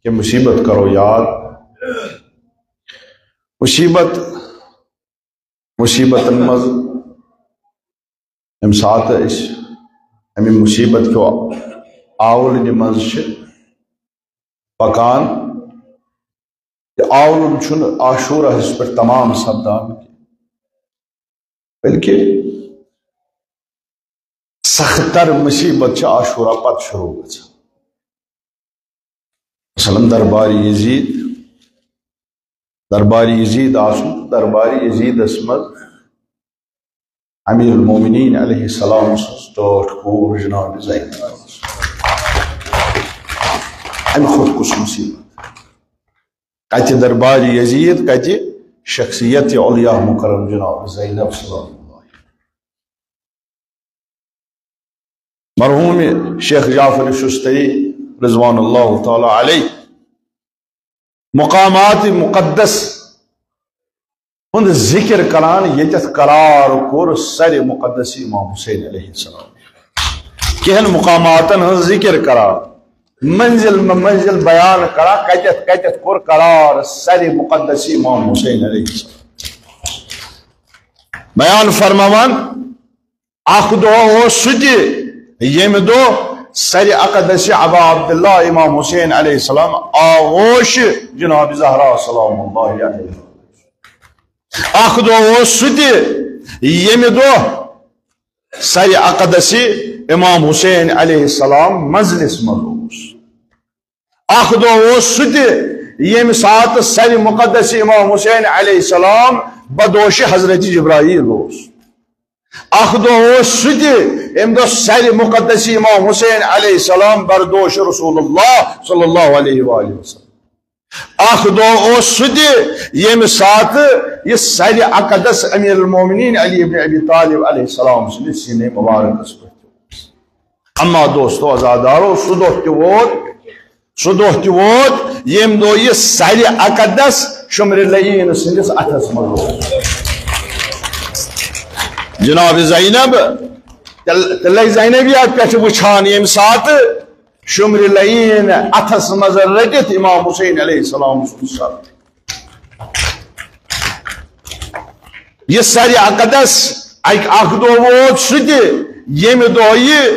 کہ مصیبت کرو یاد مصیبت مز ام سات امی مصیبت کو آولن مز پکان آولن چھن عاشورہ اس پر تمام سپدان بلکہ سختر مصیبت عاشورہ پت شروع گژھان مثلا درباری یزید آسن درباری یزید اسمد امیر المومنین علیہ السلام سٹوٹ کور جناب زینب ام خود کس مصیبت کت درباری یزید کت شخصیت اولیاء مکرم جناب زینب سلام اللہ مرحوم شیخ جعفر شستری رضوان اللہ تعالی علیہ مقامات مقدس ہند ذکر کران یتت قرار کور سر مقدس امام حسین علیہ السلام کہن مقاماتن ہند ذکر کران منزل منزل بیان کرا کتت کور قرار سر مقدس امام حسین علیہ السلام بیان فرماوان اخ دو سجی یم دو سر اقدس ابا عبداللہ امام حسین علیہ السلام آغوش جناب زہرا سلام اللہ علیہ اخ دو سجی یم دو سر اقدس امام حسین علیہ السلام مجلس مدوس اخ دو سجی یم سات سر مقدس امام حسین علیہ السلام بدوش حضرت جبرائیل اخ دو سجی ام دو سر مقدس امام حسین علیہ السلام بردوش رسول اللہ صلی اللہ علیہ وآلہ وسلم اخ دو سجی یم سات یہ سر اقدس امیر المومنین علی ابن ابی طالب علیہ السلام سینے مبارک اما دوستو ازادارو سدوہ تیوت یم دو یہ سر اقدس شمر لئین سندس اتس مدو جناب زینب تلے زینبیات پیٹھ وچھان یم سات شمر لئین اتس مزر رجت امام حسین علیہ السلام یہ سر اقدس اخ دو ووت ستی یم دو یہ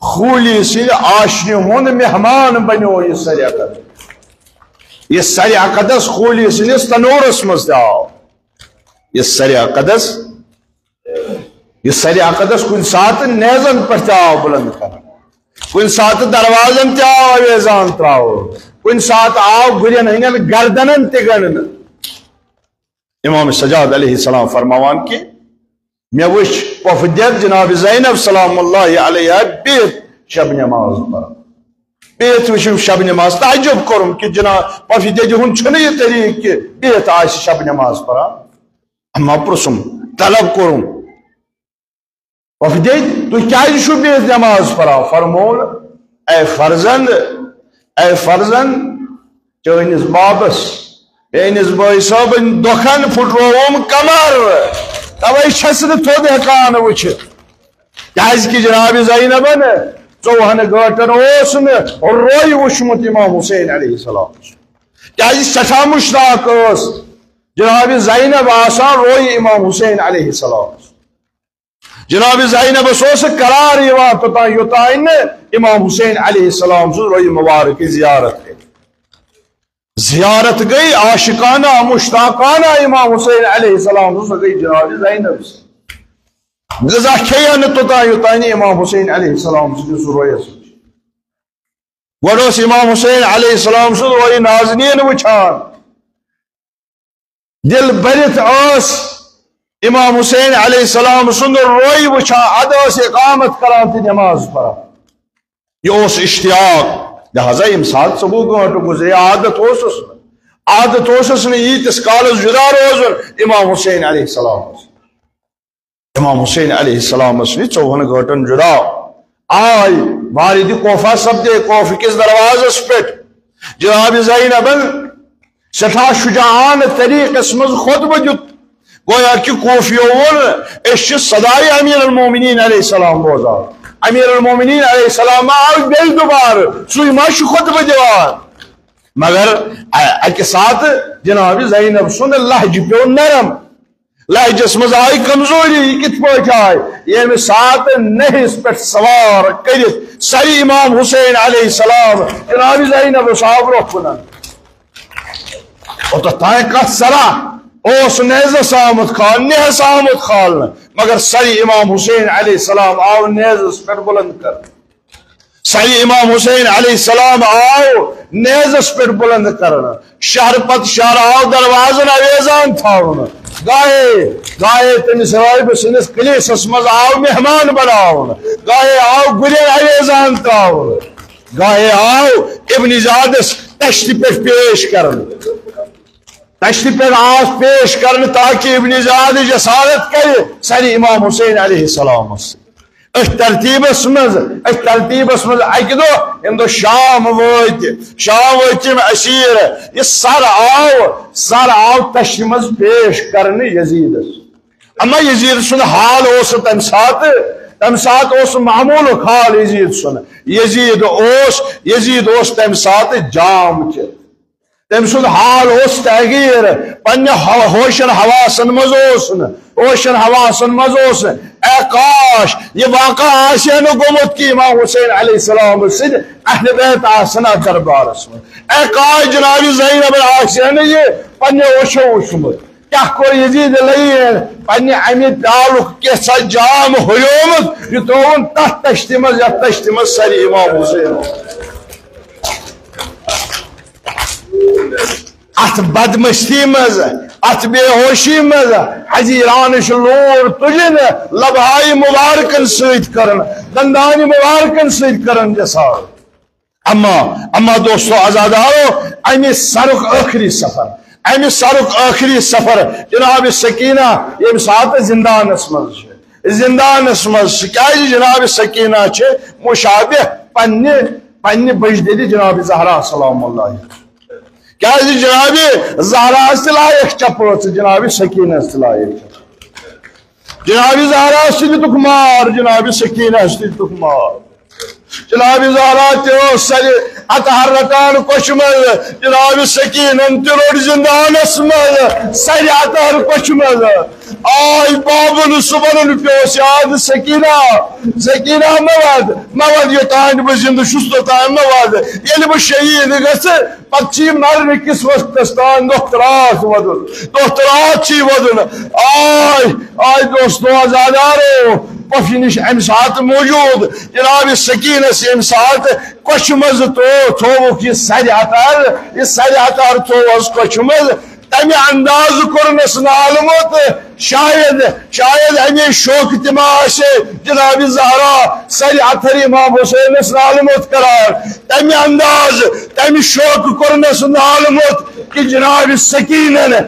خولی سن آشنی ہند مہمان بنو یہ سر اقدس یہ سر اقدس خولی سنس تنورس مز آو یہ سر اقدس کن سات نیزن پر آو بلند کر کن سات دروازن آو اویزان تراو کن سات آو گرین ہنگن گردنن تگن امام سجاد علیہ السلام فرماوان کی میں وش پفدیت جناب زینب سلام اللہ علیہ بیت شب نماز پر بیت وشو شب نماز تعجب کرم کہ جناب پفدیت ہن چھنے یہ طریق کہ بیت آئیس شب نماز پر اما پرسم طلب کرم پفدیت تو کیا شو بیت نماز پر فرمول اے فرزند چونس بابس اینس بائی صاحبن دکھن پھٹروم کمر توے چھس نہ تھود ہیکان وچھت کیاز کہ جناب زینبن 14 گھنٹن اوس نہ روی وچھمت امام حسین علیہ السلام کیاز سٹھا مشتاق اس جناب زینب آسان روی امام حسین علیہ السلام جناب زینب سوس قرار یوان توتان یوتان امام حسین علیہ السلام سو روی مبارک زیارت گئی عاشقانہ مشتاقانہ امام حسین علیہ السلام سے گئی جناب زینب سے غذا کھیان توتان یوتان امام حسین علیہ السلام سے روی گوڑوس امام حسین علیہ السلام سے روی نازنین وچھان دل برت آس امام حسین علیہ السلام سن روی وچھان ادوس اقامت کران تھی نماز پڑھا یہ اس اشتیاق لہذا امسال 14 گھنٹوں گزرے عادت ہوسس نے یتس کالس جدا روزن امام حسین علیہ السلام نے 14 گھنٹن جدا آئی والد کوفہ سپدے کوف کس دروازس پٹ جناب زینبن سٹھا شجاعان طریق اسمز خطبہ دیت گویا کہ کوفیو ون اس صدای امیر المومنین علیہ السلام بوزا امیر المومنین علیہ السلام آئی بیل دوبار سوئی ماش خطبہ دیوان مگر اکہ سات جناب زینب سن لہج پیو نرم لہجس مز آئی کمزوری یہ کت پہ آئی یہ سات نہس پہ سوار کرت سری امام حسین علیہ السلام جناب زینب صاحب روح کنن اور تائیں کت صلاح اس نیزس آمد خال نہس آمد خال مگر سری امام حسین علیہ السلام آو نیزس پہ بلند کر سری امام حسین علیہ السلام آو نیزس پہ بلند کرنا شہر پت شہر آو دروازن اویزان تھاؤنا گاہے تمس رائب سنس کلیسس مز آو مہمان بناؤنا گاہے آو گلین اویزان تھاؤنا گاہے آو ابن زیادس تشتی پہ پیش کرنا تشتی پہ آس پیش کرنا تاکہ ابن زیاد جسارت کرے سری امام حسین علیہ السلام سے اس ترتیبس مز اکہ دو شام وت اسیر یہ سر آو تشتی مز پیش کرنے یزیدس اما یزید سن حال اس تم سات اس معمول حال یزید سن یزید تم سات جام چت تم سن حال اس تغیر پنہ ہوشن حواسن مز اے کاش یہ واقع آسے نو گومت کی امام حسین علیہ السلام سد اہل بیت آسنا دربارس میں اے کاش جناب زینب آسے نو یہ پنہ وشو وشمت کیا کور یزید لئی پنہ امی تعلق کیسا جام ہویومت یہ تون تحت تشتی مز سری امام حسین ات بدمستی مز ات بے ہوشی مز حزیرانش لور تجن لبہائی مبارکن سید کرن دندانی مبارکن سید کرن جسار اما دوستو آزادارو امی سرک آخری سفر جناب سکینہ یہ سات زندان اسمز کیا جناب سکینہ چھے مشابہ پنی بجدیدی جناب زہرا سلام اللہ کیا جناب زہرا لائق چپڑ جناب سکینہ لائق جناب زہرا دتک مار جناب سکینہ دتک مار جناب زہرا تہ سر اطہر رٹان کوش مز جناب سکینن تہ روڑ زندانس مز سر اطہر کوش مز آئی بابن صبح پیوس یاد سکینہ مواد یوتان بہ زندہ چھس توتان مواد ییٚلہِ بہ شہید گژھٕ پتہٕ چھ مرنہٕ کس وقتس تان دخترات ودن آئی دوستو آزادارو پفی نش ام سات موجود جناب سکینس ام سات کوش مز تھوک یہ سر اطہر تھوس کوش مز تمہ انداز کورنس نالمت شاید امی شوق تما جناب زہرا سر اطہر امام حسینس نالمت کران تمہ انداز تمہ شوق کورنس نالمت کہ جناب سکینن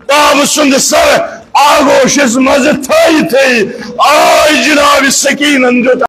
باب سند سر آگوشس مز تھائی آئی جناب سکینن